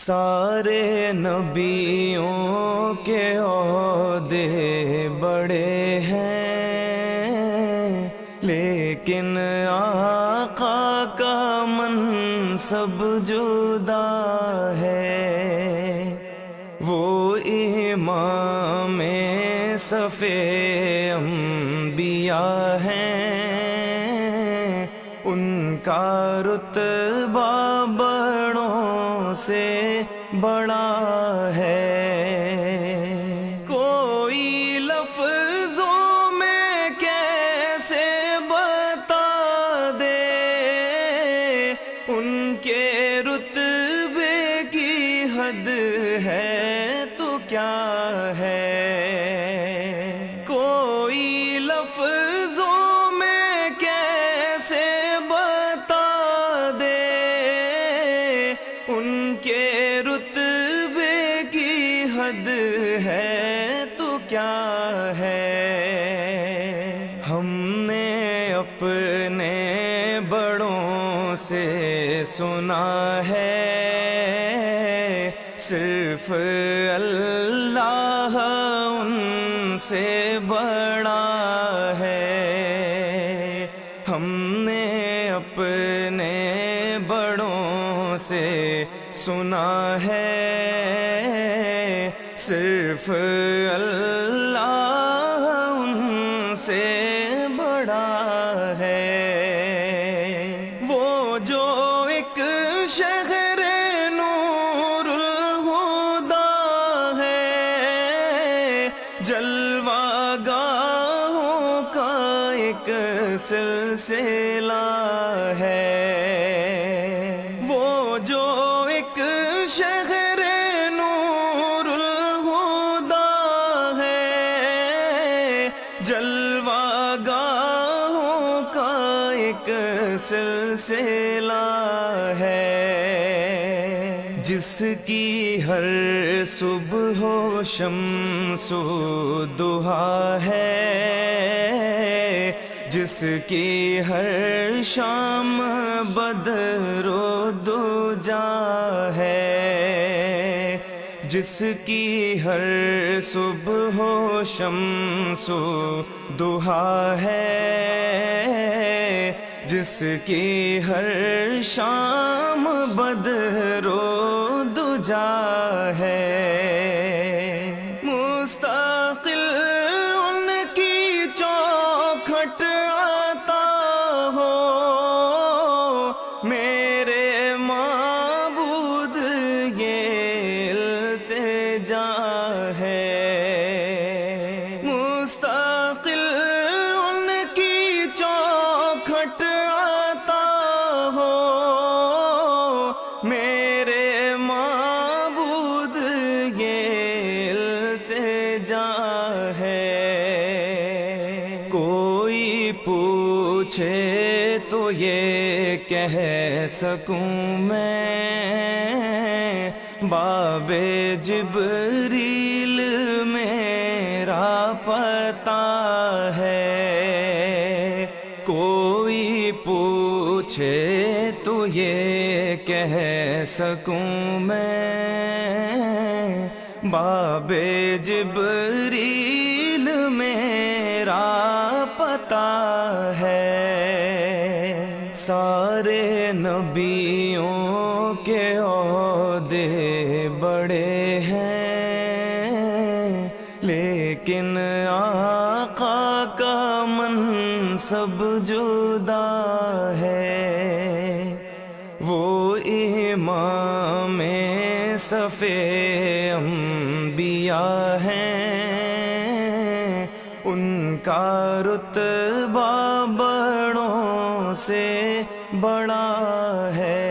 سارے نبیوں کے عہدے بڑے ہیں، لیکن آقا کا منصب جدا ہے۔ وہ امام صف انبیاء ہیں، ان کا رتبہ بڑوں سے بڑا ہے۔ کوئی لفظوں میں کیسے بتا دے ان کے رتبے کی حد ہے تو کیا ہے۔ کوئی لفظوں میں کیسے بتا دے ان کے رتبے کی حد ہے تو کیا ہے۔ ہم نے اپنے بڑوں سے سنا ہے، صرف اللہ ان سے بڑا ہے۔ ہم نے اپنے بڑوں سے سنا ہے، صرف اللہ ان سے بڑا ہے۔ وہ جو ایک شہر نور الہدا ہے، جلوہ گاہوں کا ایک سلسلہ ہے۔ وہ جو ایک شہر نور الہدا ہے، جلوہ گاہوں کا ایک سلسلہ ہے۔ جس کی ہر صبح و شمس و ضحیٰ ہے، جس کی ہر شام بدر و دجا ہے، جس کی ہر صبح و شمس و ضحیٰ ہے، جس کی ہر شام بدر و دجا ہے۔ مستقل ان کی چوکھٹ آتا ہو، میرے معبود یہ التجا ہے۔ مستقل ان کی چوکھٹ آتا ہو، میرے معبود یہ التجا ہے۔ کوئی پوچھے تو یہ کہہ سکوں میں، باب جبریل میرا پتہ ہے۔ کوئی پوچھے تو یہ کہہ سکوں میں، باب جبریل میرا پتہ ہے۔ سارے نبیوں کے عہدے بڑے ہیں، لیکن آقا کا منصب جدا ہے۔ وہ امام صف انبیاء ہیں، ان کا رتبہ بڑوں سے بڑا ہے۔